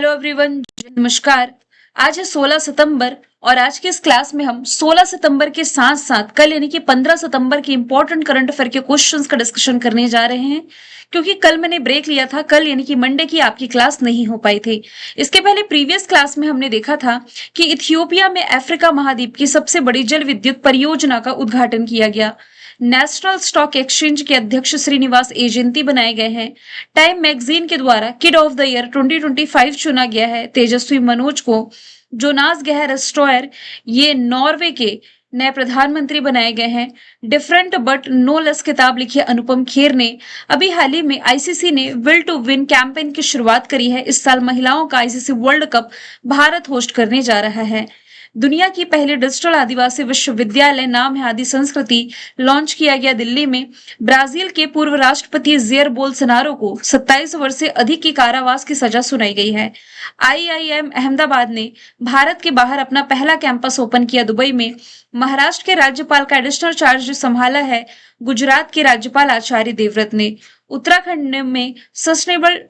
Hello everyone, नमस्कार। आज है 16 सितंबर और आज के इस क्लास में हम 16 सितंबर के साथ साथ कल यानी कि 15 सितंबर के इंपॉर्टेंट करंट अफेयर के क्वेश्चंस का डिस्कशन करने जा रहे हैं। क्योंकि कल मैंने ब्रेक लिया था, कल यानी कि मंडे की आपकी क्लास नहीं हो पाई थी। इसके पहले प्रीवियस क्लास में हमने देखा था कि इथियोपिया में अफ्रीका महाद्वीप की सबसे बड़ी जल विद्युत परियोजना का उद्घाटन किया गया। नेशनल स्टॉक एक्सचेंज के अध्यक्ष श्रीनिवास एजेंती बनाए गए हैं। टाइम मैगजीन के द्वारा किड ऑफ द ईयर 2025 चुना गया है तेजस्वी मनोज को। जोनास गहर स्ट्रॉयर ये नॉर्वे के नए प्रधानमंत्री बनाए गए हैं। डिफरेंट बट नो लेस किताब लिखी अनुपम खेर ने। अभी हाल ही में आईसीसी ने विल टू विन कैंपेन की शुरुआत करी है। इस साल महिलाओं का ICC world cup Bharat host करने जा रहा है। दुनिया की पहली डिजिटल आदिवासी विश्वविद्यालय नाम है आदि संस्कृति लॉन्च किया गया दिल्ली में। ब्राजील के पूर्व राष्ट्रपति जेयर बोल्सोनारो को 27 वर्ष से अधिक की कारावास की सजा सुनाई गई है। आईआईएम अहमदाबाद ने भारत के बाहर अपना पहला कैंपस ओपन किया दुबई में। महाराष्ट्र के राज्यपाल का एडिशनल चार्ज संभाला है गुजरात के राज्यपाल आचार्य देवव्रत ने। उत्तराखंड में सस्टेनेबल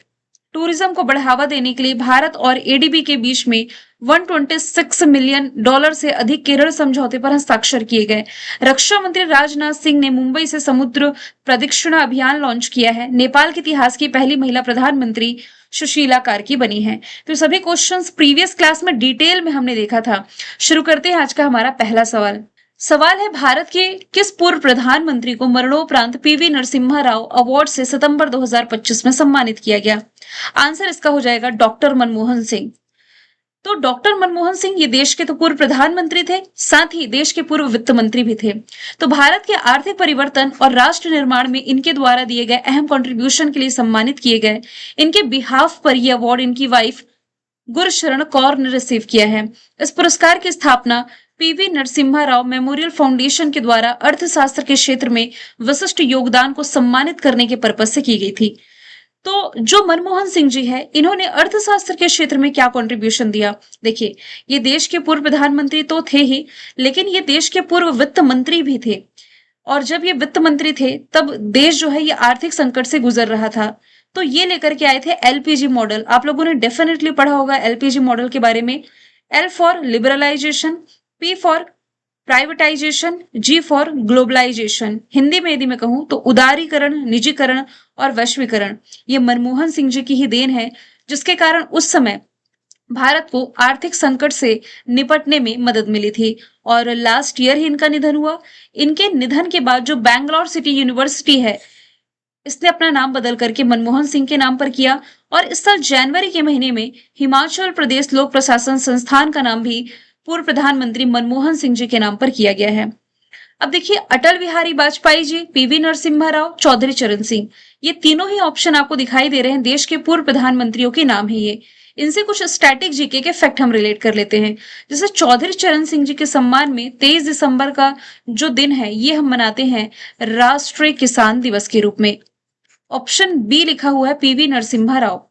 टूरिज्म को बढ़ावा देने के लिए भारत और एडीबी के बीच में $126 मिलियन से अधिक के ऋण समझौते पर हस्ताक्षर किए गए। रक्षा मंत्री राजनाथ सिंह ने मुंबई से समुद्र प्रदक्षिणा अभियान लॉन्च किया है। नेपाल के इतिहास की पहली महिला प्रधानमंत्री सुशीला कार्की बनी है। तो सभी क्वेश्चंस प्रीवियस क्लास में डिटेल में हमने देखा था। शुरू करते हैं आज का हमारा पहला सवाल है भारत के किस पूर्व प्रधानमंत्री को मरणोपरांत पीवी नरसिम्हा राव अवार्ड से सितंबर 2025 में सम्मानित किया गया। आंसर इसका हो जाएगा डॉक्टर मनमोहन सिंह। तो डॉक्टर मनमोहन सिंह ये देश के तो पूर्व प्रधानमंत्री थे, साथ ही देश के पूर्व वित्त मंत्री भी थे। तो भारत के आर्थिक परिवर्तन और राष्ट्र निर्माण में इनके द्वारा दिए गए अहम कंट्रीब्यूशन के लिए सम्मानित किए गए। इनके बिहाफ पर यह अवार्ड इनकी वाइफ गुरशरण कौर ने रिसीव किया है। इस पुरस्कार की स्थापना PV Narasimha Rao memorial foundation के द्वारा अर्थशास्त्र के क्षेत्र में विशिष्ट योगदान को सम्मानित करने के पर्पज से की गई थी। तो जो मनमोहन सिंह जी है, इन्होंने अर्थशास्त्र के क्षेत्र में क्या कंट्रीब्यूशन दिया? देखिए, ये देश के पूर्व प्रधानमंत्री तो थे ही, लेकिन ये देश के पूर्व वित्त मंत्री भी थे। और जब ये वित्त मंत्री थे तब देश जो है ये आर्थिक संकट से गुजर रहा था। तो ये लेकर के आए थे एलपीजी मॉडल। आप लोगों ने डेफिनेटली पढ़ा होगा एलपीजी मॉडल के बारे में। L for liberalisation, P for privatisation, G for globalisation. Hindi में यदि मैं कहूं तो उदारीकरण, निजीकरण और वैश्वीकरण। ये मनमोहन सिंह जी की ही देन है, जिसके कारण उस समय भारत को आर्थिक संकट से निपटने में मदद मिली थी। और लास्ट ईयर ही इनका निधन हुआ। इनके निधन के बाद जो बैंगलोर सिटी यूनिवर्सिटी है, इसने अपना नाम बदल करके मनमोहन सिंह के नाम पर किया। और इस साल जनवरी के महीने में हिमाचल प्रदेश लोक प्रशासन संस्थान का नाम भी पूर्व प्रधानमंत्री मनमोहन सिंह जी के नाम पर किया गया है। अब देखिए, अटल बिहारी वाजपेयी जी, पीवी नरसिम्हा राव, चौधरी चरण सिंह, ये तीनों ही ऑप्शन आपको दिखाई दे रहे हैं। देश के पूर्व प्रधानमंत्रियों के नाम है ये। इनसे कुछ स्टैटिक जीके के फैक्ट हम रिलेट कर लेते हैं। जैसे चौधरी चरण सिंह जी के सम्मान में 23 दिसंबर का जो दिन है ये हम मनाते हैं राष्ट्रीय किसान दिवस के रूप में। ऑप्शन बी लिखा हुआ है पीवी नरसिम्हा राव।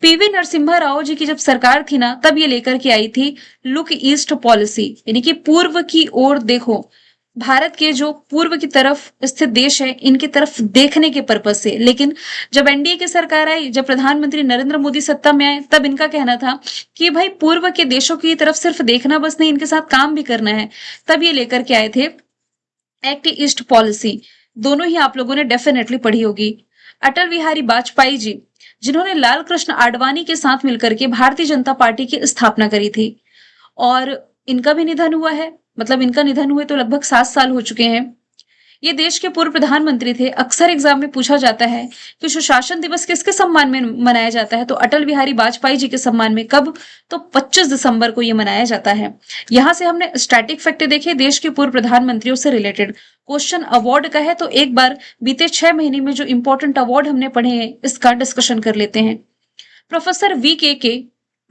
पीवी नरसिम्हा राव जी की जब सरकार थी ना, तब ये लेकर के आई थी लुक ईस्ट पॉलिसी, यानी कि पूर्व की ओर देखो। भारत के जो पूर्व की तरफ स्थित देश है, इनकी तरफ देखने के पर्पज से। लेकिन जब एनडीए की सरकार आई, जब प्रधानमंत्री नरेंद्र मोदी सत्ता में आए, तब इनका कहना था कि भाई पूर्व के देशों की तरफ सिर्फ देखना बस नहीं, इनके साथ काम भी करना है। तब ये लेकर के आए थे एक्ट ईस्ट पॉलिसी। दोनों ही आप लोगों ने डेफिनेटली पढ़ी होगी। अटल बिहारी वाजपेयी जी, जिन्होंने लाल कृष्ण आडवाणी के साथ मिलकर के भारतीय जनता पार्टी की स्थापना करी थी, और इनका भी निधन हुआ है। मतलब इनका निधन हुए तो लगभग 7 साल हो चुके हैं। ये देश के पूर्व प्रधानमंत्री थे। अक्सर एग्जाम में पूछा जाता है कि सुशासन दिवस किसके सम्मान में मनाया जाता है, तो अटल बिहारी वाजपेयी जी के सम्मान में। कब? तो 25 दिसंबर को ये मनाया जाता है। यहां से हमने स्टैटिक फैक्ट देखे देश के पूर्व प्रधानमंत्रियों से रिलेटेड। क्वेश्चन अवार्ड का है, तो एक बार बीते 6 महीने में जो इंपॉर्टेंट अवार्ड हमने पढ़े हैं इसका डिस्कशन कर लेते हैं। प्रोफेसर के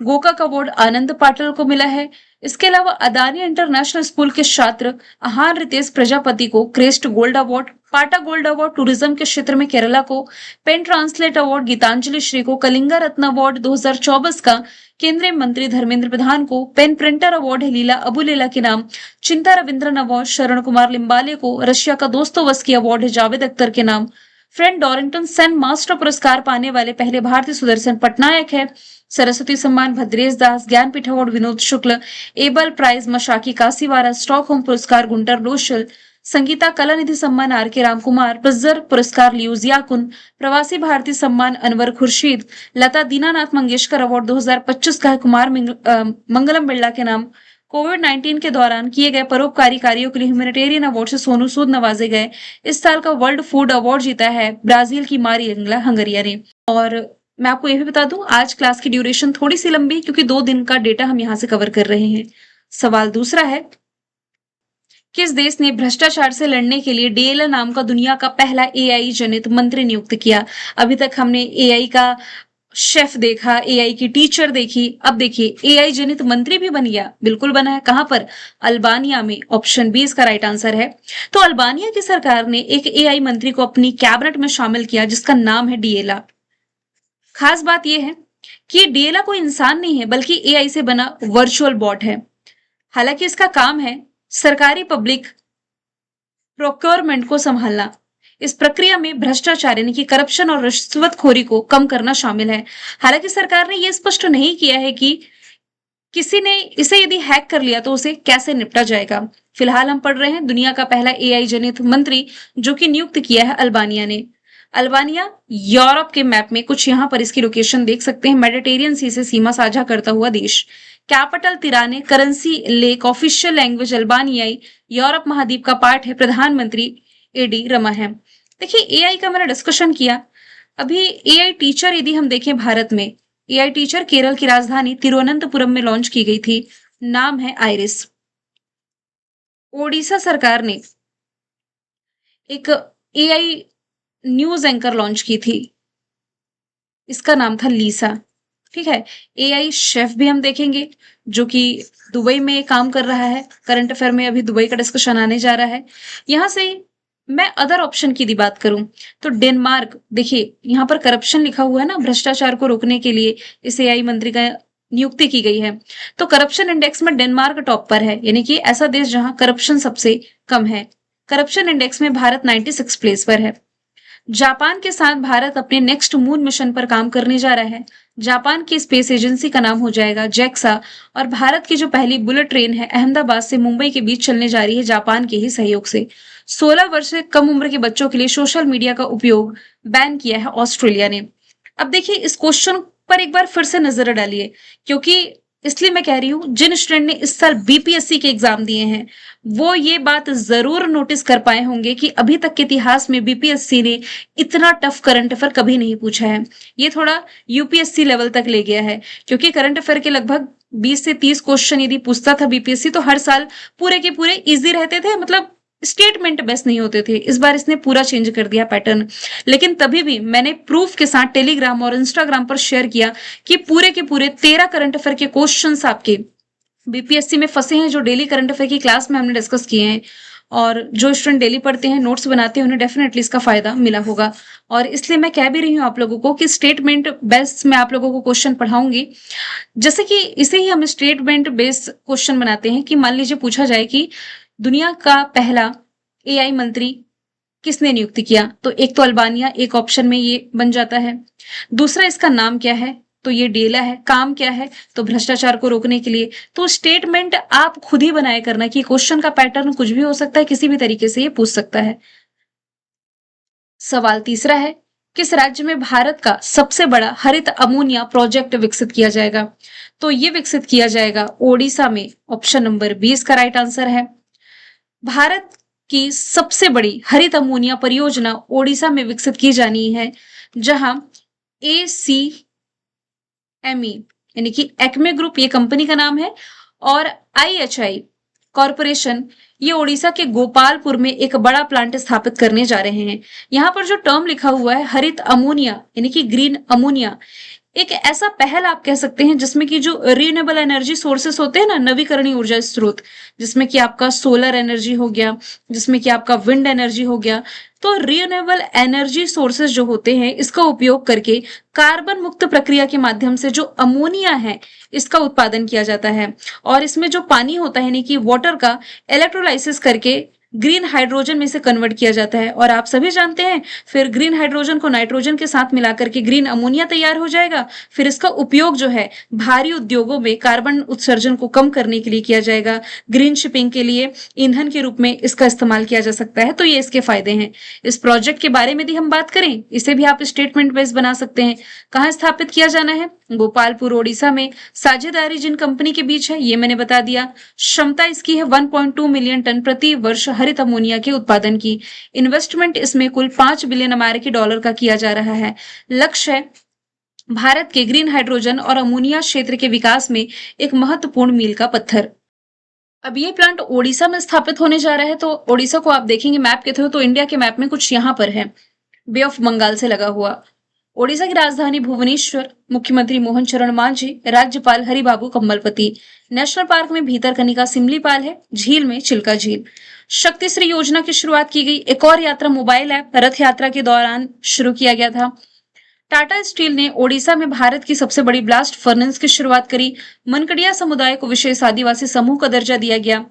गोकाक अवार्ड आनंद पाटिल को मिला है। इसके अलावा अदानी इंटरनेशनल स्कूल के छात्र अहान रितेश प्रजापति को crest gold award, PATA gold award tourism के क्षेत्र में केरला को, PEN translate award Gitanjali Shri को, कलिंगा रत्न अवार्ड 2024 का केंद्रीय मंत्री धर्मेंद्र प्रधान को, पेन प्रिंटर अवार्ड है लीला अबुलेला के नाम, चिंता रविंद्रन अवार्ड शरण कुमार लिम्बाले को, रशिया का दोस्तोवस्की अवार्ड है जावेद अख्तर के नाम, फ्रेंड डॉरिंगटन सेन मास्टर पुरस्कार पाने वाले पहले भारतीय सुदर्शन पटनायक है। सरस्वती सम्मान भद्रेश दास, ज्ञानपीठ अवार्ड विनोद शुक्ल, एबल प्राइज मशाकी कासीवारा, स्टॉकहोम पुरस्कार गुंटर लोशल, संगीता कलानिधि सम्मान आर के रामकुमार, प्रिजर पुरस्कार लियूज याकुन, प्रवासी भारतीय सम्मान अनवर खुर्शीद, लता दीनानाथ मंगेशकर अवार्ड 2025 का कुमार मंगलम बिरला के नाम। कोविड-19 के दौरान किए गए परोपकारी कार्यों के लिए ह्यूमैनिटेरियन अवार्ड से सोनू सूद नवाजे गए। इस साल का वर्ल्ड फूड अवार्ड जीता है ब्राजील की मारिएंगला हंगरिया ने। और मैं आपको ये भी बता दूं, आज क्लास की ड्यूरेशन थोड़ी सी लंबी क्योंकि 2 दिन का डेटा हम यहाँ से कवर कर रहे हैं। सवाल दूसरा है, किस देश ने भ्रष्टाचार से लड़ने के लिए डीएलए नाम का दुनिया का पहला एआई जनित मंत्री नियुक्त किया? अभी तक हमने एआई का शेफ देखा, एआई की टीचर देखी, अब देखिए एआई जनित मंत्री भी बन गया। बिल्कुल बना है। कहां पर? अल्बानिया में। ऑप्शन बी इसका राइट आंसर है। तो अल्बानिया की सरकार ने एक एआई मंत्री को अपनी कैबिनेट में शामिल किया जिसका नाम है डीएला। खास बात यह है कि डीएला कोई इंसान नहीं है बल्कि एआई से बना वर्चुअल बॉट है। हालांकि इसका काम है सरकारी पब्लिक प्रोक्योरमेंट को संभालना। इस प्रक्रिया में भ्रष्टाचार यानी कि करप्शन और रिश्वतखोरी को कम करना शामिल है। हालांकि सरकार ने यह स्पष्ट नहीं किया है कि किसी ने इसे यदि हैक कर लिया तो उसे कैसे निपटा जाएगा। फिलहाल हम पढ़ रहे हैं दुनिया का पहला एआई जनित मंत्री जो कि नियुक्त किया है अल्बानिया ने। अल्बानिया यूरोप के मैप में कुछ यहाँ पर इसकी लोकेशन देख सकते हैं। मेडिटेरियन सी से सीमा साझा करता हुआ देश। Capital Tirana, currency lek, official language अल्बानियाई, यूरोप महाद्वीप का पार्ट है। प्रधानमंत्री एडी रमा है। देखिए एआई का मैंने डिस्कशन किया। अभी एआई टीचर यदि हम देखें भारत में, एआई टीचर केरल की राजधानी तिरुवनंतपुरम में लॉन्च की गई थी। नाम है आइरिस। ओडिशा सरकार ने एक एआई न्यूज एंकर लॉन्च की थी। इसका नाम था लीसा। ठीक है। एआई शेफ भी हम देखेंगे जो कि दुबई में काम कर रहा है। करंट अफेयर में अभी दुबई का डिस्कशन आने जा रहा है। यहां से मैं अदर ऑप्शन की बात करूं तो डेनमार्क, देखिए यहां पर करप्शन लिखा हुआ है ना, भ्रष्टाचार को रोकने के लिए इस एआई मंत्री का नियुक्ति की गई है। तो करप्शन इंडेक्स में डेनमार्क टॉप पर है, यानी कि ऐसा देश जहां करप्शन सबसे कम है। करप्शन इंडेक्स में भारत 96 प्लेस पर है। जापान के साथ भारत अपने नेक्स्ट मून मिशन पर काम करने जा रहा है। जापान की स्पेस एजेंसी का नाम हो जाएगा जेक्सा और भारत की जो पहली बुलेट ट्रेन है अहमदाबाद से मुंबई के बीच चलने जा रही है जापान के ही सहयोग से। 16 वर्ष से कम उम्र के बच्चों के लिए सोशल मीडिया का उपयोग बैन किया है ऑस्ट्रेलिया ने। अब देखिए इस क्वेश्चन पर एक बार फिर से नजर डालिए, क्योंकि इसलिए मैं कह रही हूं जिन स्टूडेंट ने इस साल बीपीएससी के एग्जाम दिए हैं वो ये बात जरूर नोटिस कर पाए होंगे कि अभी तक के इतिहास में बीपीएससी ने इतना टफ करंट अफेयर कभी नहीं पूछा है। ये थोड़ा यूपीएससी लेवल तक ले गया है, क्योंकि करंट अफेयर के लगभग 20 से 30 क्वेश्चन यदि पूछता था बीपीएससी तो हर साल पूरे के पूरे इजी रहते थे, मतलब स्टेटमेंट बेस नहीं होते थे। इस बार इसने पूरा चेंज कर दिया पैटर्न। लेकिन तभी भी मैंने प्रूफ के साथ टेलीग्राम और इंस्टाग्राम पर शेयर किया कि पूरे के पूरे 13 करंट अफेयर के क्वेश्चंस आपके बीपीएससी में फंसे हैं जो डेली करंट अफेयर की क्लास में हमने डिस्कस किए हैं। और जो स्टूडेंट डेली पढ़ते हैं, नोट्स बनाते हैं, उन्हें डेफिनेटली इसका फायदा मिला होगा। और इसलिए मैं कह भी रही हूँ आप लोगों को कि स्टेटमेंट बेस्ड मैं आप लोगों को क्वेश्चन पढ़ाऊंगी। जैसे कि इसे ही हम स्टेटमेंट बेस्ड क्वेश्चन बनाते हैं कि मान लीजिए पूछा जाए कि दुनिया का पहला एआई मंत्री किसने नियुक्त किया, तो एक तो अल्बानिया, एक ऑप्शन में ये बन जाता है। दूसरा इसका नाम क्या है, तो ये डेला है। काम क्या है, तो भ्रष्टाचार को रोकने के लिए। तो स्टेटमेंट आप खुद ही बनाए करना कि क्वेश्चन का पैटर्न कुछ भी हो सकता है, किसी भी तरीके से ये पूछ सकता है। सवाल तीसरा है, किस राज्य में भारत का सबसे बड़ा हरित अमोनिया प्रोजेक्ट विकसित किया जाएगा, तो ये विकसित किया जाएगा ओडिशा में। ऑप्शन नंबर 20 का राइट आंसर है। भारत की सबसे बड़ी हरित अमोनिया परियोजना ओडिशा में विकसित की जानी है, जहां ACME यानी कि एक्मे ग्रुप ये कंपनी का नाम है और IHI कॉरपोरेशन ये ओडिशा के गोपालपुर में एक बड़ा प्लांट स्थापित करने जा रहे हैं। यहाँ पर जो टर्म लिखा हुआ है हरित अमोनिया यानी कि ग्रीन अमोनिया, एक ऐसा पहल आप कह सकते हैं जिसमें कि जो रिन्यूएबल एनर्जी सोर्सेस होते हैं ना, नवीकरणीय ऊर्जा स्रोत, जिसमें कि आपका सोलर एनर्जी हो गया, जिसमें कि आपका विंड एनर्जी हो गया, तो रिन्यूएबल एनर्जी सोर्सेस जो होते हैं इसका उपयोग करके कार्बन मुक्त प्रक्रिया के माध्यम से जो अमोनिया है इसका उत्पादन किया जाता है। और इसमें जो पानी होता है यानी कि वाटर का इलेक्ट्रोलाइसिस करके ग्रीन हाइड्रोजन में इसे कन्वर्ट किया जाता है और आप सभी जानते हैं फिर ग्रीन हाइड्रोजन को नाइट्रोजन के साथ मिलाकर के ग्रीन अमोनिया तैयार हो जाएगा। फिर इसका उपयोग जो है भारी उद्योगों में कार्बन उत्सर्जन को कम करने के लिए किया जाएगा। ग्रीन शिपिंग के लिए ईंधन के रूप में इसका इस्तेमाल किया जा सकता है। तो ये इसके फायदे हैं। इस प्रोजेक्ट के बारे में यदि हम बात करें, इसे भी आप स्टेटमेंट वाइज बना सकते हैं। कहाँ स्थापित किया जाना है? गोपालपुर ओडिशा में। साझेदारी जिन कंपनी के बीच है ये मैंने बता दिया। क्षमता इसकी है 1.2 मिलियन टन प्रति वर्ष हरित अमोनिया के उत्पादन की। इन्वेस्टमेंट इसमें कुल 5 बिलियन अमेरिकी डॉलर का किया जा रहा है। लक्ष्य है भारत के ग्रीन हाइड्रोजन और अमोनिया क्षेत्र के विकास में एक महत्वपूर्ण मील का पत्थर। अब ये प्लांट ओडिशा में स्थापित होने जा रहा है। तो ओडिशा को आप देखेंगे मैप के थ्रू तो इंडिया के मैप में कुछ यहाँ पर है, बे ऑफ बंगाल से लगा हुआ। ओडिशा की राजधानी भुवनेश्वर। मुख्यमंत्री मोहन चरण मांझी। राज्यपाल हरिबाबू कंबलपति। नेशनल पार्क में भीतरकनिका सिमलीपाल है। झील में चिल्का झील। शक्ति श्री योजना की शुरुआत की गई। एक और यात्रा मोबाइल ऐप रथ यात्रा के दौरान शुरू किया गया था। टाटा स्टील ने ओडिशा में भारत की सबसे बड़ी ब्लास्ट फर्नेस की शुरुआत करी। मनकड़िया समुदाय को विशेष आदिवासी समूह का दर्जा दिया गया।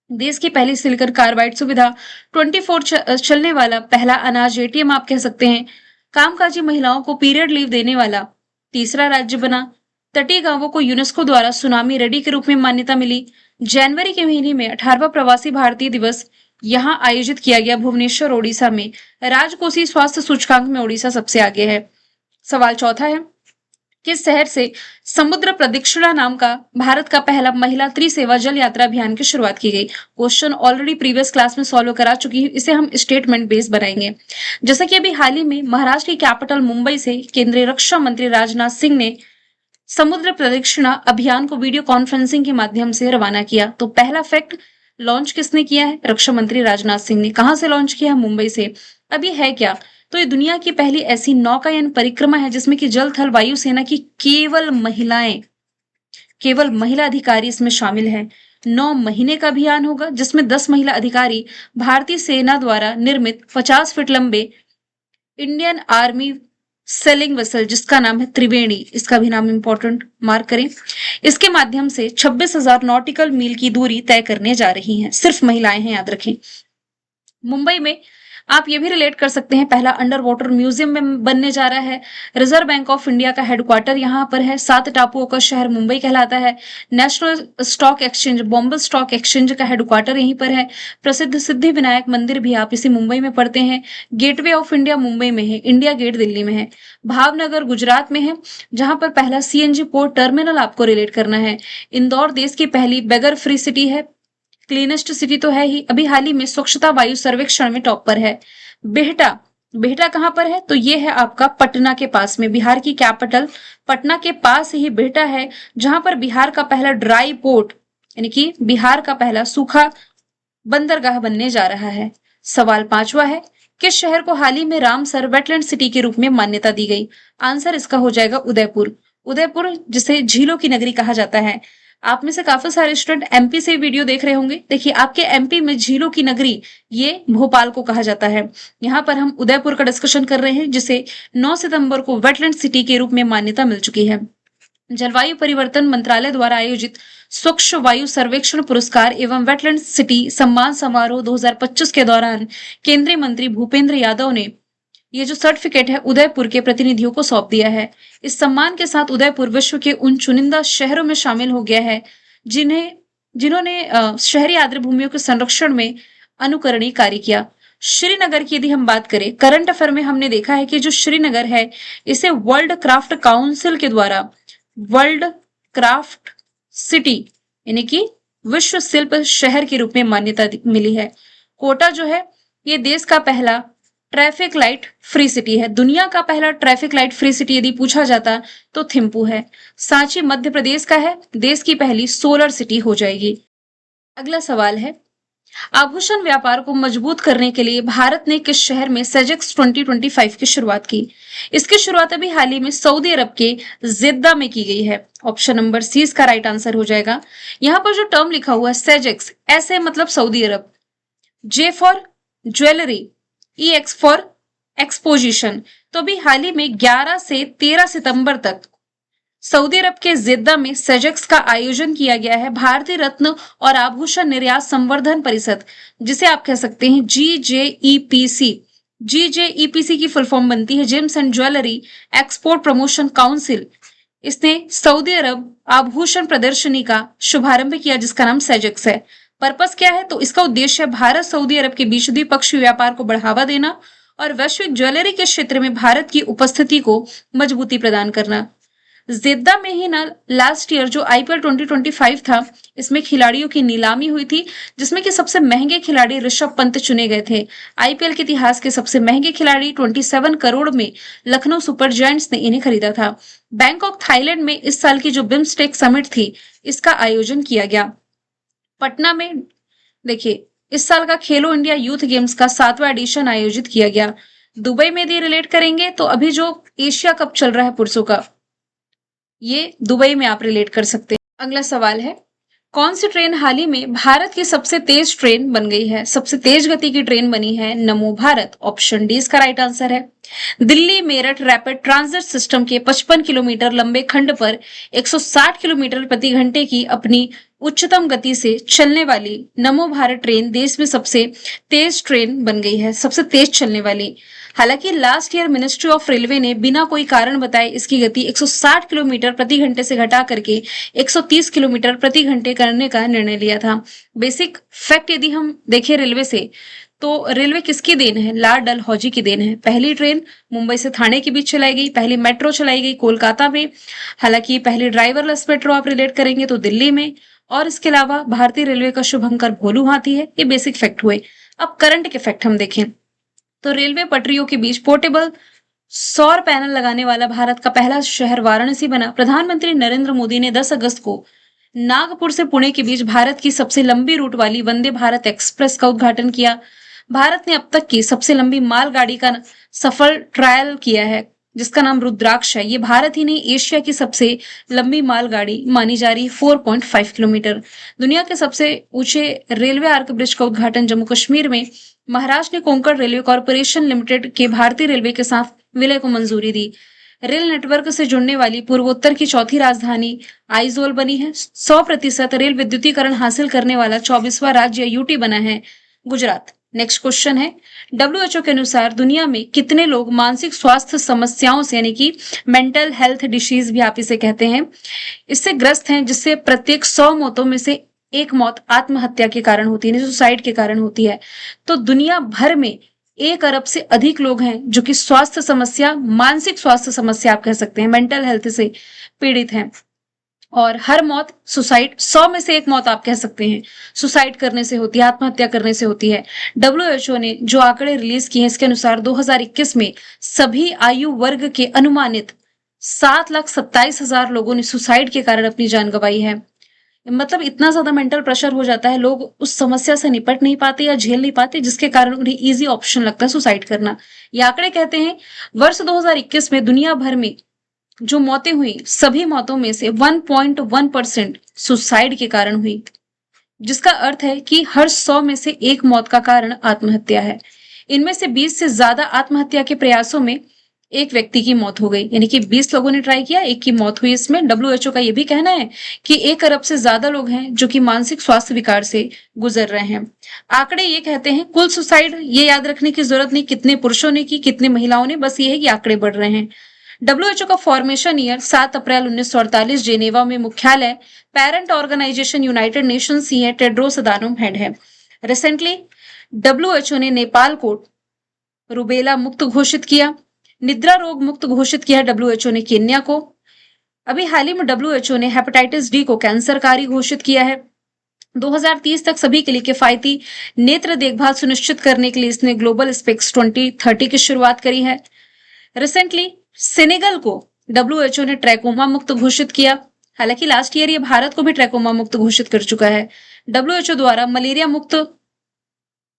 देश की पहली सिलिकॉन कार्बाइड सुविधा 24 चलने वाला पहला अनाज एटीएम आप कह सकते हैं। कामकाजी महिलाओं को पीरियड लीव देने वाला तीसरा राज्य बना। तटीय गांवों को यूनेस्को द्वारा सुनामी रेडी के रूप में मान्यता मिली। जनवरी के महीने में 18वां प्रवासी भारतीय दिवस यहां आयोजित किया गया भुवनेश्वर ओडिशा में। राजकोषीय स्वास्थ्य सूचकांक में ओडिशा सबसे आगे है। सवाल चौथा है, किस शहर से समुद्र प्रदक्षिणा नाम का भारत का पहला महिला त्रिसेवा जल यात्रा अभियान की शुरुआत की गई? क्वेश्चन ऑलरेडी प्रीवियस क्लास में सॉल्व करा चुकी हूँ, इसे हम स्टेटमेंट बेस बनाएंगे। जैसा कि अभी हाल ही में महाराष्ट्र की कैपिटल मुंबई से केंद्रीय रक्षा मंत्री राजनाथ सिंह ने समुद्र प्रदक्षिणा अभियान को वीडियो कॉन्फ्रेंसिंग के माध्यम से रवाना किया। तो पहला फैक्ट, लॉन्च किसने किया है? रक्षा मंत्री राजनाथ सिंह ने। कहां से लॉन्च किया है? मुंबई से। अब ये है क्या? तो ये दुनिया की पहली ऐसी नौकायन परिक्रमा है जिसमें कि जल थल वायु सेना की केवल महिला अधिकारी इसमें शामिल है। 9 महीने का अभियान होगा जिसमें 10 महिला अधिकारी भारतीय सेना द्वारा निर्मित 50 फीट लंबे इंडियन आर्मी सेलिंग वेसल जिसका नाम है त्रिवेणी, इसका भी नाम इंपॉर्टेंट मार्क करें, इसके माध्यम से 26,000 नॉटिकल मील की दूरी तय करने जा रही हैं। सिर्फ महिलाएं हैं, याद रखें। मुंबई में आप ये भी रिलेट कर सकते हैं, पहला अंडर वाटर म्यूजियम में बनने जा रहा है। रिजर्व बैंक ऑफ इंडिया का हेडक्वार्टर यहाँ पर है। 7 टापुओं का शहर मुंबई कहलाता है। National stock exchange, Bombay stock exchange का हेडक्वार्टर यहीं पर है। प्रसिद्ध सिद्धि विनायक मंदिर भी आप इसे मुंबई में पढ़ते हैं। गेटवे ऑफ इंडिया मुंबई में है। इंडिया गेट दिल्ली में है। भावनगर गुजरात में है जहां पर पहला सीएनजी पोर्ट टर्मिनल आपको रिलेट करना है। इंदौर देश की पहली बेगर फ्री सिटी है। क्लीनेस्ट सिटी तो है ही। अभी हाल ही में स्वच्छता वायु सर्वेक्षण में टॉप पर है। बेहटा कहां पर है? तो ये है आपका पटना के पास में। बिहार की कैपिटल पटना के पास ही बेहटा है जहां पर बिहार का पहला ड्राई पोर्ट यानी कि बिहार का पहला सूखा बंदरगाह बनने जा रहा है। सवाल 5वां है, किस शहर को हाल ही में रामसर वेटलैंड सिटी के रूप में मान्यता दी गई? आंसर इसका हो जाएगा उदयपुर। उदयपुर जिसे झीलों की नगरी कहा जाता है। आप में से काफी सारे स्टूडेंट एमपी से वीडियो देख रहे होंगे। देखिए आपके एमपी में झीलों की नगरी ये भोपाल को कहा जाता है। यहाँ पर हम उदयपुर का डिस्कशन कर रहे हैं जिसे 9 सितंबर को वेटलैंड सिटी के रूप में मान्यता मिल चुकी है। जलवायु परिवर्तन मंत्रालय द्वारा आयोजित स्वच्छ वायु सर्वेक्षण पुरस्कार एवं वेटलैंड सिटी सम्मान समारोह 2025 के दौरान केंद्रीय मंत्री भूपेंद्र यादव ने ये जो सर्टिफिकेट है उदयपुर के प्रतिनिधियों को सौंप दिया है। इस सम्मान के साथ उदयपुर विश्व के उन चुनिंदा शहरों में शामिल हो गया है जिन्होंने शहरी आर्द्र भूमियों के संरक्षण में अनुकरणीय कार्य किया। श्रीनगर की यदि हम बात करें, करंट अफेयर में हमने देखा है कि जो श्रीनगर है इसे वर्ल्ड क्राफ्ट काउंसिल के द्वारा वर्ल्ड क्राफ्ट सिटी यानी कि विश्व शिल्प शहर के रूप में मान्यता मिली है। कोटा जो है ये देश का पहला ट्रैफिक लाइट फ्री सिटी है। दुनिया का पहला ट्रैफिक लाइट फ्री सिटी यदि पूछा जाता तो थिम्पू है। सांची मध्य प्रदेश का है। देश की पहली सोलर सिटी हो जाएगी। अगला सवाल है, आभूषण व्यापार को मजबूत करने के लिए भारत ने किस शहर में सेजेक्स 2025 की शुरुआत की? इसकी शुरुआत अभी हाल ही में सऊदी अरब के जिद्दा में की गई है। ऑप्शन नंबर सी इसका राइट आंसर हो जाएगा। यहाँ पर जो टर्म लिखा हुआ है सेजेक्स, ऐसे मतलब Saudi Arab, J for jewellery, EX for exposition. तो अभी हाल ही में 11 से 13 सितंबर तक सऊदी अरब के जिद्दा में सेजेक्स का आयोजन किया गया है। भारतीय रत्न और आभूषण निर्यात संवर्धन परिषद, जिसे आप कह सकते हैं जीजेईपीसी, जीजेईपीसी की फुल फॉर्म बनती है James and jewellery export promotion council. इसने सऊदी अरब आभूषण प्रदर्शनी का शुभारंभ किया जिसका नाम सेजेक्स है। पर्पस क्या है? तो इसका उद्देश्य है भारत सऊदी अरब के बीच द्विपक्षीय व्यापार को बढ़ावा देना और वैश्विक ज्वेलरी के क्षेत्र में भारत की उपस्थिति को मजबूती प्रदान करना। जेद्दा में ही ना लास्ट ईयर जो आईपीएल 2025 था, इसमें खिलाड़ियों की नीलामी हुई थी जिसमें कि सबसे महंगे खिलाड़ी ऋषभ पंत चुने गए थे। आईपीएल के इतिहास के सबसे महंगे खिलाड़ी 27 करोड़ में लखनऊ सुपर जायंट्स ने इन्हें खरीदा था। बैंकॉक थाईलैंड में इस साल की जो बिम्स्टेक समिट थी, इसका आयोजन किया गया। पटना में देखिए इस साल का खेलो इंडिया यूथ गेम्स का 7वां एडिशन आयोजित किया गया। दुबई में यदि रिलेट करेंगे तो अभी जो एशिया कप चल रहा है पुरुषों का, ये दुबई में आप रिलेट कर सकते हैं। अगला सवाल है, कौन सी ट्रेन हाल ही में भारत की सबसे तेज ट्रेन बन गई है? सबसे तेज गति की ट्रेन बनी है नमो भारत। ऑप्शन डी इसका राइट आंसर है। Delhi Meerut rapid transit system के 55 किलोमीटर लंबे खंड पर 160 किलोमीटर प्रति घंटे की अपनी उच्चतम गति से चलने वाली नमो भारत ट्रेन देश में सबसे तेज ट्रेन बन गई है, सबसे तेज चलने वाली। हालांकि last year ministry of railway ने बिना कोई कारण बताए इसकी गति 160 किलोमीटर प्रति घंटे से घटा करके 130 किलोमीटर प्रति घंटे करने का निर्णय लिया था। बेसिक फैक्ट यदि हम देखें रेलवे से, तो रेलवे किसकी देन है? लाल डलहौजी की देन है। पहली ट्रेन मुंबई से थाने के बीच चलाई गई, पहली मेट्रो चलाई गई कोलकाता में। हालांकि पहली ड्राइवरलेस मेट्रो आप रिलेट करेंगे तो दिल्ली में, और इसके अलावा भारतीय रेलवे का शुभंकर भोलू हाथी है। ये बेसिक फैक्ट हुए। अब करंट के फैक्ट हम देखें तो रेलवे पटरियों के बीच पोर्टेबल सौर पैनल लगाने वाला भारत का पहला शहर वाराणसी बना। प्रधानमंत्री नरेंद्र मोदी ने 10 अगस्त को नागपुर से पुणे के बीच भारत की सबसे लंबी रूट वाली वंदे भारत एक्सप्रेस का उद्घाटन किया। भारत ने अब तक की सबसे लंबी मालगाड़ी का सफल ट्रायल किया है जिसका नाम रुद्राक्ष है। ये भारत ही नहीं एशिया की सबसे लंबी मालगाड़ी मानी जा रही 4.5 किलोमीटर। दुनिया के सबसे ऊंचे रेलवे आर्क ब्रिज का उद्घाटन जम्मू कश्मीर में महाराष्ट्र ने कोंकण रेलवे कॉरपोरेशन लिमिटेड के भारतीय रेलवे के साथ विलय को मंजूरी दी। रेल नेटवर्क से जुड़ने वाली पूर्वोत्तर की चौथी राजधानी आइजोल बनी है। 100% रेल विद्युतीकरण हासिल करने वाला 24वां राज्य यूटी बना है गुजरात। नेक्स्ट क्वेश्चन है, डब्ल्यूएचओ के अनुसार दुनिया में कितने लोग मानसिक स्वास्थ्य समस्याओं से यानी कि मेंटल हेल्थ डिसीज भी आप इसे कहते हैं, इससे ग्रस्त हैं, जिससे प्रत्येक 100 मौतों में से एक मौत आत्महत्या के कारण होती है, सुसाइड के कारण होती है। तो दुनिया भर में 1 अरब से अधिक लोग हैं जो कि स्वास्थ्य समस्या, मानसिक स्वास्थ्य समस्या आप कह सकते हैं, मेंटल हेल्थ से पीड़ित हैं। और हर मौत सुसाइड, 100 में से एक मौत आप कह सकते हैं सुसाइड करने से होती है, आत्महत्या करने से होती है। डब्ल्यूएचओ ने जो आंकड़े रिलीज किए हैं इसके अनुसार 2021 में सभी आयु वर्ग के अनुमानित 7,27,000 लोगों ने सुसाइड के कारण अपनी जान गंवाई है। मतलब इतना ज्यादा मेंटल प्रेशर हो जाता है, लोग उस समस्या से निपट नहीं पाते या झेल नहीं पाते, जिसके कारण उन्हें इजी ऑप्शन लगता है सुसाइड करना। ये आंकड़े कहते हैं वर्ष 2021 में दुनिया भर में जो मौतें हुई, सभी मौतों में से 1.1% सुसाइड के कारण हुई, जिसका अर्थ है कि हर 100 में से एक मौत का कारण आत्महत्या है। इनमें से 20 से ज्यादा आत्महत्या के प्रयासों में एक व्यक्ति की मौत हो गई, यानी कि 20 लोगों ने ट्राई किया, एक की मौत हुई। इसमें डब्ल्यूएचओ का यह भी कहना है कि 1 अरब से ज्यादा लोग हैं जो कि मानसिक स्वास्थ्य विकार से गुजर रहे हैं। आंकड़े ये कहते हैं कुल सुसाइड ये याद रखने की जरूरत नहीं कितने पुरुषों ने की, कितने महिलाओं ने, बस ये है कि आंकड़े बढ़ रहे हैं। डब्ल्यूएचओ का फॉर्मेशन ईयर 7 अप्रैल 1948 जेनेवा में, मुख्यालय पेरेंट ऑर्गेनाइजेशन यूनाइटेड नेशंस ही है, टेड्रोस अदानोम हेड है। रिसेंटली डब्ल्यूएचओ ने नेपाल को रुबेला मुक्त घोषित किया, निद्रा रोग मुक्त घोषित किया डब्ल्यूएचओ ने केन्या को। अभी हाल ही में डब्ल्यूएचओ ने हेपेटाइटिस डी को कैंसरकारी घोषित किया है। 2030 तक सभी के लिए किफायती नेत्र देखभाल सुनिश्चित करने के लिए इसने ग्लोबल स्पेक्स 2030 की शुरुआत करी है। रिसेंटली सेनेगल को डब्ल्यूएचओ ने ट्रैकोमा मुक्त घोषित किया। हालांकि लास्ट ईयर ये भारत को भी ट्रैकोमा मुक्त घोषित कर चुका है। डब्ल्यूएचओ द्वारा मलेरिया मुक्त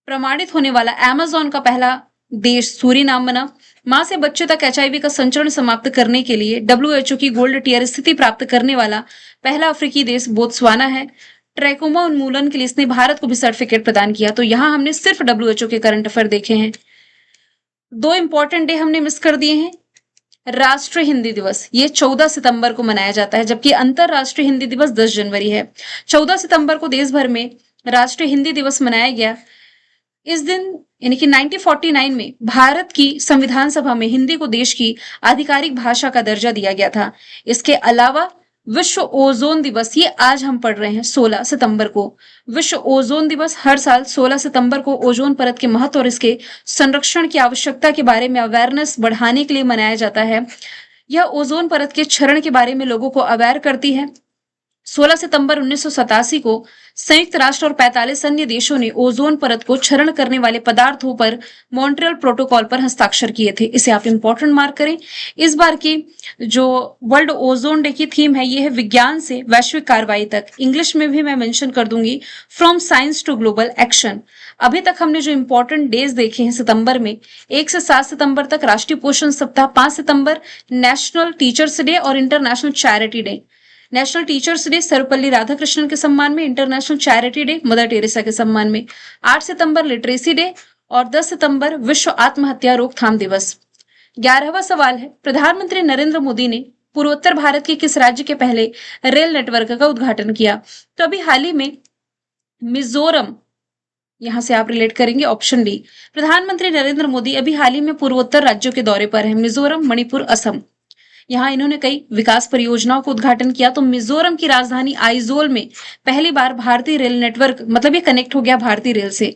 प्रमाणित होने वाला अमेज़न का पहला देश सूरीनाम बना। मां से बच्चे तक एचआईवी का संचरण समाप्त करने के लिए डब्ल्यूएचओ की गोल्ड टियर स्थिति प्राप्त करने वाला पहला अफ्रीकी देश बोत्सवाना है। ट्रैकोमा उन्मूलन के लिए इसने भारत को भी सर्टिफिकेट प्रदान किया। तो यहाँ हमने सिर्फ डब्ल्यूएचओ के करंट अफेयर देखे हैं। 2 इंपॉर्टेंट डे हमने मिस कर दिए हैं। राष्ट्रीय हिंदी दिवस ये 14 सितंबर को मनाया जाता है, जबकि अंतरराष्ट्रीय हिंदी दिवस 10 जनवरी है। 14 सितंबर को देश भर में राष्ट्रीय हिंदी दिवस मनाया गया। इस दिन यानी कि 1949 में भारत की संविधान सभा में हिंदी को देश की आधिकारिक भाषा का दर्जा दिया गया था। इसके अलावा विश्व ओजोन दिवस ये आज हम पढ़ रहे हैं 16 सितंबर को। विश्व ओजोन दिवस हर साल 16 सितंबर को ओजोन परत के महत्व और इसके संरक्षण की आवश्यकता के बारे में अवेयरनेस बढ़ाने के लिए मनाया जाता है। यह ओजोन परत के क्षरण के बारे में लोगों को अवेयर करती है। 16 सितंबर 1987 को संयुक्त राष्ट्र और 45 अन्य देशों ने ओजोन परत को क्षरण करने वाले पदार्थों पर मॉन्ट्रियल प्रोटोकॉल पर हस्ताक्षर किए थे। इसे आप इंपॉर्टेंट मार्क करें। इस बार की जो वर्ल्ड ओजोन डे की थीम है ये है विज्ञान से वैश्विक कार्रवाई तक। इंग्लिश में भी मैं मेंशन कर दूंगी, from science to global action. अभी तक हमने जो इंपॉर्टेंट डेज देखे हैं सितंबर में, 1 से 7 सितंबर तक राष्ट्रीय पोषण सप्ताह, 5 सितंबर नेशनल टीचर्स डे और international charity day. National teachers day Sarvepalli Radhakrishnan के सम्मान में, international charity day mother Teresa के सम्मान में। 8 सितंबर लिटरेसी डे और 10 सितंबर विश्व आत्महत्या रोकथाम दिवस। 11वां सवाल है, प्रधानमंत्री नरेंद्र मोदी ने पूर्वोत्तर भारत के किस राज्य के पहले रेल नेटवर्क का उद्घाटन किया? तो अभी हाल ही में मिजोरम, यहां से आप रिलेट करेंगे ऑप्शन डी। प्रधानमंत्री नरेंद्र मोदी अभी हाल ही में पूर्वोत्तर राज्यों के दौरे पर है, मिजोरम, मणिपुर, असम। यहाँ इन्होंने कई विकास परियोजनाओं को उद्घाटन किया। तो मिजोरम की राजधानी आइजोल में पहली बार भारतीय रेल नेटवर्क, मतलब ये कनेक्ट हो गया भारतीय रेल से।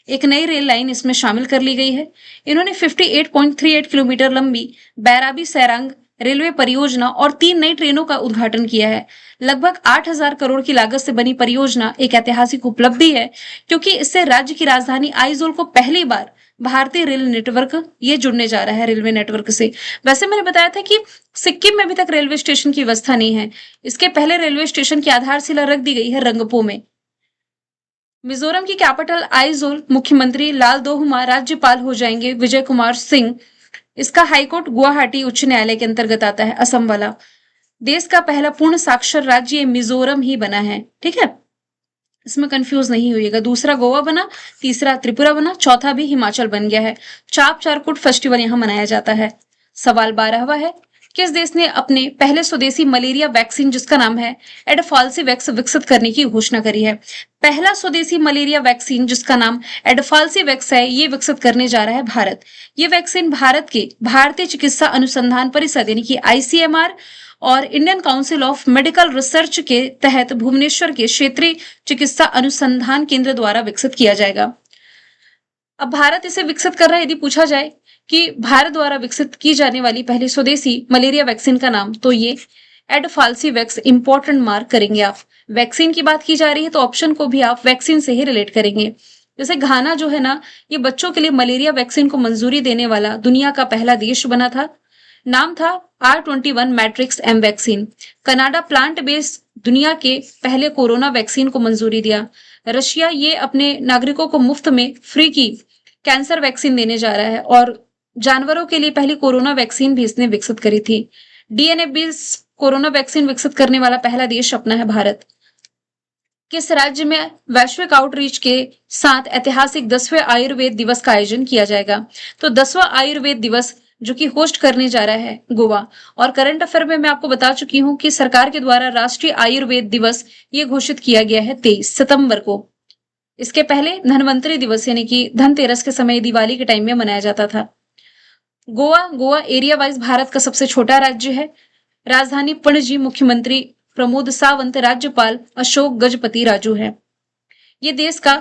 एक नई रेल लाइन इसमें शामिल कर ली गई है। इन्होंने 58.38 किलोमीटर लंबी बैराबी सैरांग रेलवे परियोजना और 3 नई ट्रेनों का उद्घाटन किया है। लगभग 8,000 करोड़ की लागत से बनी परियोजना एक ऐतिहासिक उपलब्धि है, क्योंकि इससे राज्य की राजधानी आइजोल को पहली बार भारतीय रेल नेटवर्क ये जुड़ने जा रहा है रेलवे नेटवर्क से। वैसे मैंने बताया था कि सिक्किम में अभी तक रेलवे स्टेशन की व्यवस्था नहीं है। इसके पहले रेलवे स्टेशन की आधारशिला रख दी गई है रंगपो में। मिजोरम की कैपिटल आइजोल, मुख्यमंत्री लाल दोहुमा राज्यपाल हो जाएंगे विजय कुमार सिंह। इसका हाईकोर्ट गुवाहाटी उच्च न्यायालय के अंतर्गत आता है, असम वाला। देश का पहला पूर्ण साक्षर राज्य मिजोरम ही बना है, ठीक है, इसमें कंफ्यूज नहीं होइएगा। दूसरा गोवा बना, तीसरा त्रिपुरा बना, चौथा भी हिमाचल बन गया है। चाप चारकुट फेस्टिवल यहाँ मनाया जाता है। सवाल 12वां है, किस देश ने अपने पहले स्वदेशी मलेरिया वैक्सीन जिसका नाम है एडफाल्सीवैक्स विकसित करने की घोषणा करी है? पहला स्वदेशी मलेरिया वैक्सीन जिसका नाम एडफाल्सीवैक्स है ये विकसित करने जा रहा है भारत। ये वैक्सीन भारत के भारतीय चिकित्सा अनुसंधान परिषद यानी कि आईसीएमआर और Indian council of medical research के तहत भुवनेश्वर के क्षेत्रीय चिकित्सा अनुसंधान केंद्र द्वारा विकसित किया जाएगा। अब भारत इसे विकसित कर रहा है। यदि पूछा जाए कि भारत द्वारा विकसित की जाने वाली पहली स्वदेशी मलेरिया वैक्सीन का नाम, तो ये एडफाल्सीवैक्स, इंपॉर्टेंट मार्क करेंगे आप। वैक्सीन की बात की जा रही है तो ऑप्शन को भी आप वैक्सीन से ही रिलेट करेंगे। जैसे घाना जो है ना, ये बच्चों के लिए मलेरिया वैक्सीन को मंजूरी देने वाला दुनिया का पहला देश बना था। नाम था R21 matrix M vaccine. Canada plant based दुनिया के पहले कोरोना वैक्सीन को मंजूरी दिया। रशिया ये अपने नागरिकों को मुफ्त में फ्री की कैंसर वैक्सीन देने जा रहा है और जानवरों के लिए पहली कोरोना वैक्सीन भी इसने विकसित करी थी। डीएनए बेस्ड कोरोना वैक्सीन विकसित करने वाला पहला देश अपना है भारत। किस राज्य में वैश्विक आउटरीच के साथ ऐतिहासिक 10वें आयुर्वेद दिवस का आयोजन किया जाएगा? तो 10वां आयुर्वेद दिवस जो कि होस्ट करने जा रहा है गोवा। और करंट अफेयर में मैं आपको बता चुकी हूं कि सरकार के द्वारा राष्ट्रीय आयुर्वेद दिवस ये घोषित किया गया है 23 सितंबर को। इसके पहले धनवंतरी दिवस यानी कि धनतेरस के समय दिवाली के टाइम में मनाया जाता था। गोवा एरिया वाइज भारत का सबसे छोटा राज्य है। राजधानी पणजी, मुख्यमंत्री प्रमोद सावंत, राज्यपाल अशोक गजपति राजू है। ये देश का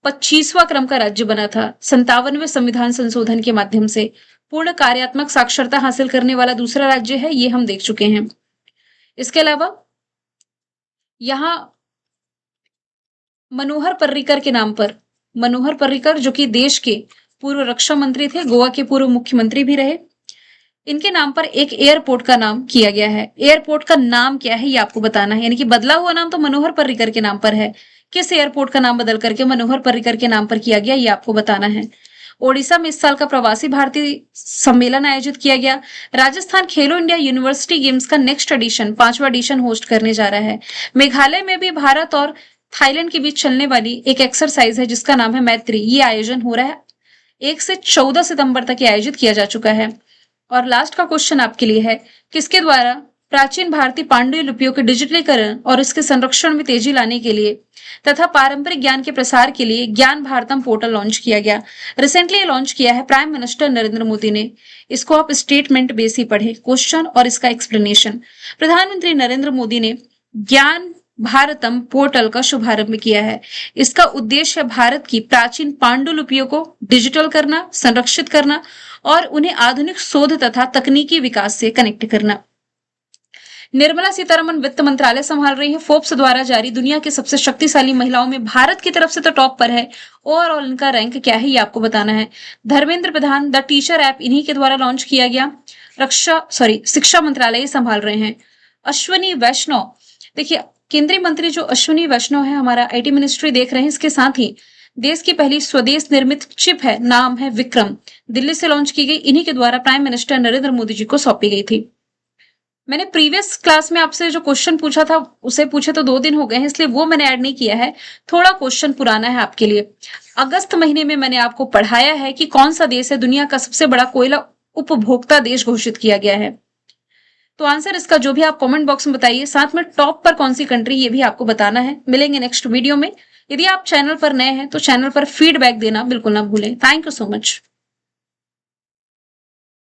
25वां क्रम का राज्य बना था 57वें संविधान संशोधन के माध्यम से। पूर्ण कार्यात्मक साक्षरता हासिल करने वाला दूसरा राज्य है, ये हम देख चुके हैं। इसके अलावा यहाँ मनोहर पर्रिकर के नाम पर, मनोहर पर्रिकर जो कि देश के पूर्व रक्षा मंत्री थे, गोवा के पूर्व मुख्यमंत्री भी रहे, इनके नाम पर एक एयरपोर्ट का नाम किया गया है। एयरपोर्ट का नाम क्या है ये आपको बताना है, यानी कि बदला हुआ नाम तो मनोहर पर्रिकर के नाम पर है। किस एयरपोर्ट का नाम बदल करके मनोहर पर्रिकर के नाम पर किया गया ये आपको बताना है। ओडिशा में इस साल का प्रवासी भारतीय सम्मेलन आयोजित किया गया। राजस्थान खेलो इंडिया यूनिवर्सिटी गेम्स का नेक्स्ट एडिशन, 5वां एडिशन होस्ट करने जा रहा है। मेघालय में भी भारत और थाईलैंड के बीच चलने वाली एक एक्सरसाइज है जिसका नाम है मैत्री। ये आयोजन हो रहा है 1 से 14 सितंबर तक ये आयोजित किया जा चुका है। और लास्ट का क्वेश्चन आपके लिए है, किसके द्वारा प्राचीन भारतीय पांडुलिपियों के डिजिटलीकरण और इसके संरक्षण में तेजी लाने के लिए तथा पारंपरिक ज्ञान के प्रसार के लिए ज्ञान भारतम पोर्टल लॉन्च किया गया। रिसेंटली लॉन्च किया है प्राइम मिनिस्टर नरेंद्र मोदी ने। इसको आप स्टेटमेंट बेस ही पढ़े, क्वेश्चन और इसका एक्सप्लेनेशन। प्रधानमंत्री नरेंद्र मोदी ने ज्ञान भारतम पोर्टल का शुभारंभ किया है। इसका उद्देश्य है भारत की प्राचीन पांडुलिपियों को डिजिटल करना, संरक्षित करना और उन्हें आधुनिक शोध तथा तकनीकी विकास से कनेक्ट करना। निर्मला सीतारमन वित्त मंत्रालय संभाल रही है। फोर्ब्स द्वारा जारी दुनिया की सबसे शक्तिशाली महिलाओं में भारत की तरफ से तो टॉप पर है। ओवरऑल इनका रैंक क्या है ये आपको बताना है। Dharmendra Pradhan the teacher app इन्हीं के द्वारा लॉन्च किया गया। शिक्षा मंत्रालय संभाल रहे हैं। अश्विनी वैष्णव, देखिए केंद्रीय मंत्री जो अश्विनी वैष्णव है हमारा आईटी मिनिस्ट्री देख रहे हैं। इसके साथ ही देश की पहली स्वदेश निर्मित चिप है, नाम है विक्रम, दिल्ली से लॉन्च की गई। इन्हीं के द्वारा प्राइम मिनिस्टर नरेंद्र मोदी जी को सौंपी गई थी। मैंने प्रीवियस क्लास में आपसे जो क्वेश्चन पूछा था उसे पूछे तो 2 दिन हो गए हैं, इसलिए वो मैंने ऐड नहीं किया है। थोड़ा क्वेश्चन पुराना है आपके लिए। अगस्त महीने में मैंने आपको पढ़ाया है कि कौन सा देश है दुनिया का सबसे बड़ा कोयला उपभोक्ता देश घोषित किया गया है। तो आंसर इसका जो भी आप कमेंट बॉक्स में बताइए। साथ में टॉप पर कौन सी कंट्री ये भी आपको बताना है। मिलेंगे नेक्स्ट वीडियो में। यदि आप चैनल पर नए हैं तो चैनल पर फीडबैक देना बिल्कुल ना भूलें। Thank you so much.